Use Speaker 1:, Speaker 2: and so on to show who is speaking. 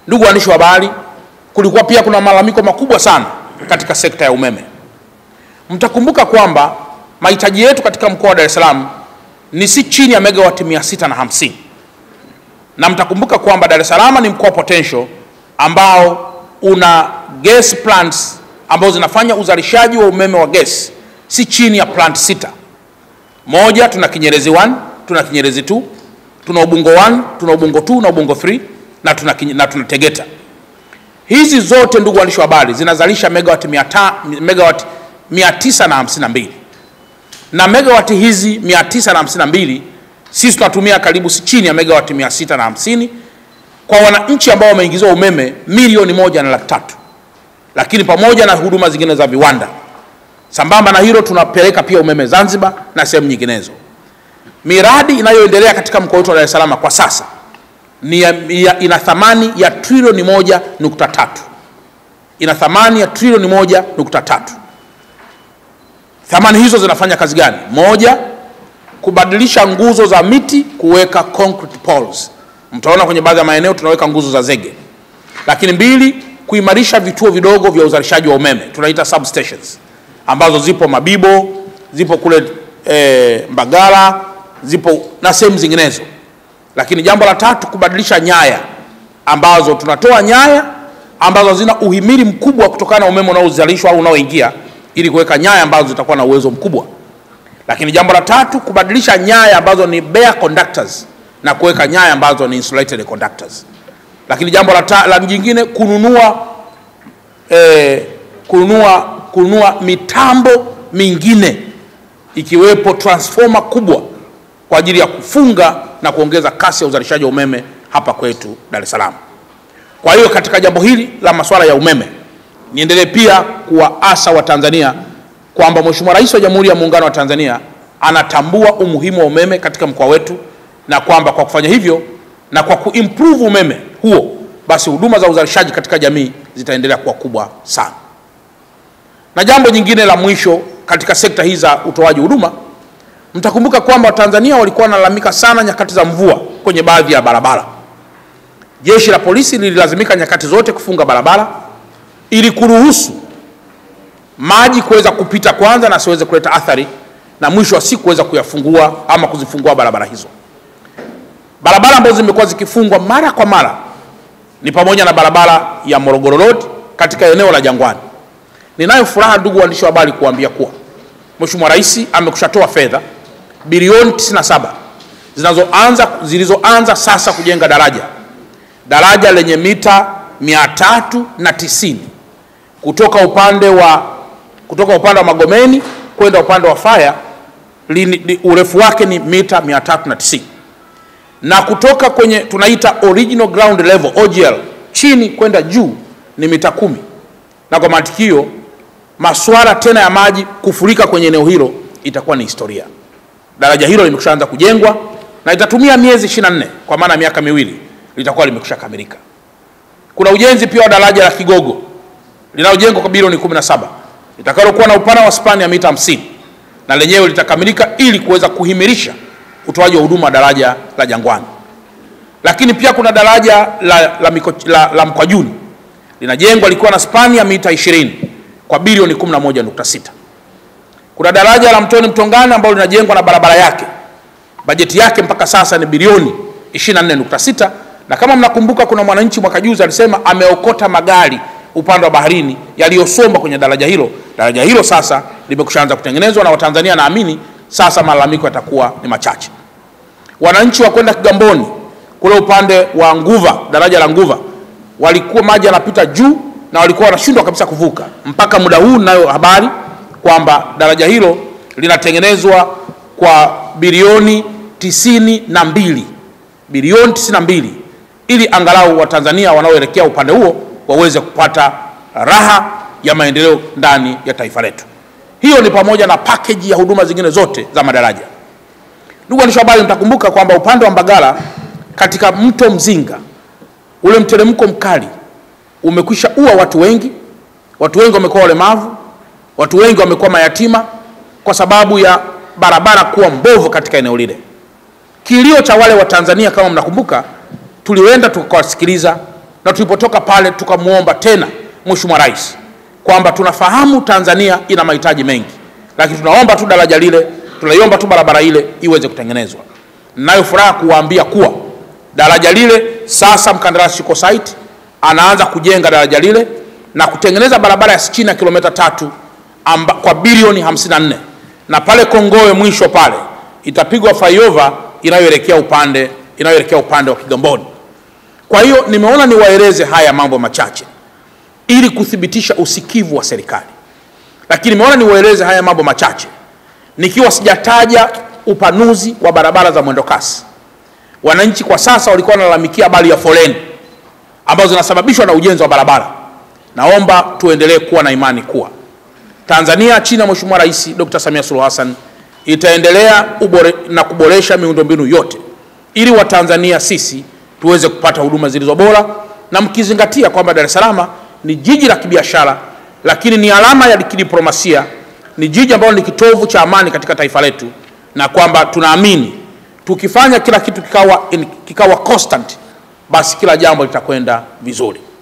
Speaker 1: Ndugu waandishi wa habari, kulikuwa pia kuna malalamiko makubwa sana katika sekta ya umeme. Mtakumbuka kwamba mahitaji yetu katika mkoa wa Dar es Salaam ni si chini ya megawati 650. Na mtakumbuka kwamba Dar es Salaam ni mkoa potential ambao una gas plants ambazo zinafanya uzalishaji wa umeme wa gas si chini ya plant 6. Moja, tuna Kinyerezi 1, tuna Kinyerezi 2, tuna Ubungo 1, tuna Ubungo 2 na Ubungo 3 na tuna Tegeta. Hizi zote ndugu waandishi wa habari zinazalisha megawati 952. Na megawati hizi 952 sisi tunatumia karibu si chini ya megawati 650 kwa wananchi ambao wameingizwa umeme milioni 1.3. Lakini pamoja na huduma zingine za viwanda. Sambamba na hilo tunapeleka pia umeme Zanzibar na sehemu nyinginezo. Miradi inayoendelea katika mkoa wetu wa Dar es Salaam kwa sasa ina thamani ya trilioni 1.3. Ina thamani ya trilioni 1.3. Thamani hizo zinafanya kazi gani? Moja, kubadilisha nguzo za miti kuweka concrete poles. Mtaona kwenye baadhi ya maeneo tunaweka nguzo za zege. Lakini mbili, kuimarisha vituo vidogo vya uzalishaji wa umeme, tunaita substations, ambazo zipo Mabibo, zipo kule Mbagala, zipo na sehemu zinginezo. Lakini jambo la tatu, kubadilisha nyaya, ambazo tunatoa nyaya ambazo zina uhimili mkubwa kutokana na umeme unaozalishwa au unaoingia, ili kuweka nyaya ambazo zitakuwa na uwezo mkubwa. Lakini jambo la tatu, kubadilisha nyaya ambazo ni bare conductors na kuweka nyaya ambazo ni insulated conductors. Lakini jambo la jingine, kununua mitambo mingine ikiwepo transformer kubwa kwa ajili ya kufunga na kuongeza kasi ya uzalishaji wa umeme hapa kwetu Dar es Salaam. Kwa hiyo katika jambo hili la masuala ya umeme, niendelee pia kuwaasa wa Tanzania kwamba Mheshimiwa Rais wa Jamhuri ya Muungano wa Tanzania anatambua umuhimu wa umeme katika mkoa wetu, na kwamba kwa kufanya hivyo na kwa kuimprove umeme huo, basi huduma za uzalishaji katika jamii zitaendelea kuwa kubwa sana. Na jambo jingine la mwisho katika sekta hii za utoaji huduma, mtakumbuka kwamba Watanzania walikuwa wanalalamika sana nyakati za mvua kwenye baadhi ya barabara. Jeshi la polisi lililazimika nyakati zote kufunga barabara ili kuruhusu maji kuweza kupita kwanza na siweze kuleta athari, na mwisho wa siku kuweza kuyafungua ama kuzifungua barabara hizo. Barabara ambazo zimekuwa zikifungwa mara kwa mara ni pamoja na barabara ya Morogoro Road katika eneo la Jangwani. Ninayo furaha ndugu waandishi wa habari kuambia kuwa Mheshimiwa Rais amekushatoa fedha bilioni 97 zilizoanza sasa kujenga daraja lenye mita 390 kutoka upande wa Magomeni kwenda upande wa Faya. Urefu wake ni mita 390, na kutoka kwenye tunaita original ground level OGL chini kwenda juu ni mita 10. Na kwa matikio masuala tena ya maji kufurika kwenye eneo hilo itakuwa ni historia. Daraja hilo limekwishaanza kujengwa na itatumia miezi 24, kwa maana miaka miwili litakuwa limekwishakamilika. Kuna ujenzi pia wa daraja la Kigogo linalojengwa kwa bilioni 17 litakalokuwa na upana wa spani ya mita 50, na lenyewe litakamilika ili kuweza kuhimilisha utoaji wa huduma daraja la Jangwani. Lakini pia kuna daraja la Mkwajuni linajengwa likiwa na spani ya mita 20 kwa bilioni 11.6. Kuna daraja la Mtoni Mtongani ambalo linajengwa na barabara yake, bajeti yake mpaka sasa ni bilioni 24.6. Na kama mnakumbuka, kuna mwananchi mwaka juzi alisema ameokota magari upande wa baharini yaliyosomba kwenye daraja hilo. Daraja hilo sasa limekwishaanza kutengenezwa na Watanzania, naamini sasa malalamiko yatakuwa ni machache. Wananchi wa kwenda Kigamboni kule upande wa Nguva, daraja la Nguva, walikuwa maji yanapita juu na walikuwa wanashindwa kabisa kuvuka. Mpaka muda huu ninayo habari kwamba daraja hilo linatengenezwa kwa bilioni 92, ili angalau Watanzania wanaoelekea upande huo waweze kupata raha ya maendeleo ndani ya taifa letu. Hiyo ni pamoja na package ya huduma zingine zote za madaraja. Ndugu waandishi wa habari, mtakumbuka kwamba upande wa Mbagala katika mto Mzinga, ule mteremko mkali umekwisha ua watu wengi wamekuwa walemavu, watu wengi wamekuwa mayatima kwa sababu ya barabara kuwa mbovu katika eneo lile. Kilio cha wale wa Tanzania, kama mnakumbuka, tulienda tukawasikiliza, na tulipotoka pale tukamwomba tena Mheshimiwa Rais kwamba tunafahamu Tanzania ina mahitaji mengi, lakini tunaomba tu daraja lile, tunaiomba tu barabara ile iweze kutengenezwa. Ninayo furaha kuwaambia kuwa daraja lile sasa mkandarasi yuko site, anaanza kujenga daraja lile na kutengeneza barabara ya chini ya kilomita 3 kwa bilioni 54, na pale Kongowe mwisho pale itapigwa flyover inayoelekea upande wa Kigamboni. Kwa hiyo nimeona niwaeleze haya mambo machache ili kuthibitisha usikivu wa serikali, lakini nimeona niwaeleze haya mambo machache nikiwa sijataja upanuzi wa barabara za mwendo kasi. Wananchi kwa sasa walikuwa wanalalamikia habari ya foleni ambazo zinasababishwa na ujenzi wa barabara. Naomba tuendelee kuwa na imani kuwa Tanzania chini ya Mheshimiwa Rais Dr. Samia Suluhu Hassan itaendelea na kuboresha miundombinu yote ili Watanzania sisi tuweze kupata huduma zilizo bora, na mkizingatia kwamba Dar es Salaam ni jiji la kibiashara, lakini ni alama ya kidiplomasia, ni jiji ambalo ni kitovu cha amani katika taifa letu, na kwamba tunaamini tukifanya kila kitu kikawa constant, basi kila jambo litakwenda vizuri.